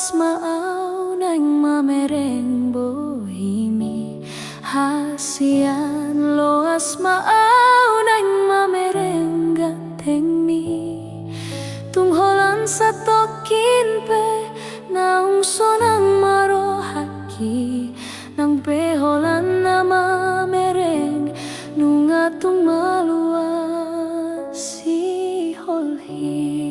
loas maaw nang mamereng bohimi hasian loas maaw nang mamereng gateng mi tungholan sa tokin pe naung sonang marohaki nang peholan na mamereng nunga tung maluas si holhi